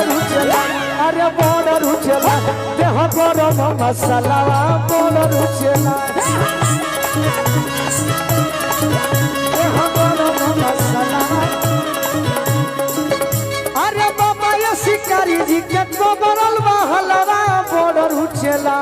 रुचेला अरे बड़ रुचेला देह गरम मसाला बड़ रुचेला देह गरम मसाला अरे बाबा ये शिकारी जी के गोबरल महलवा बड़ रुचेला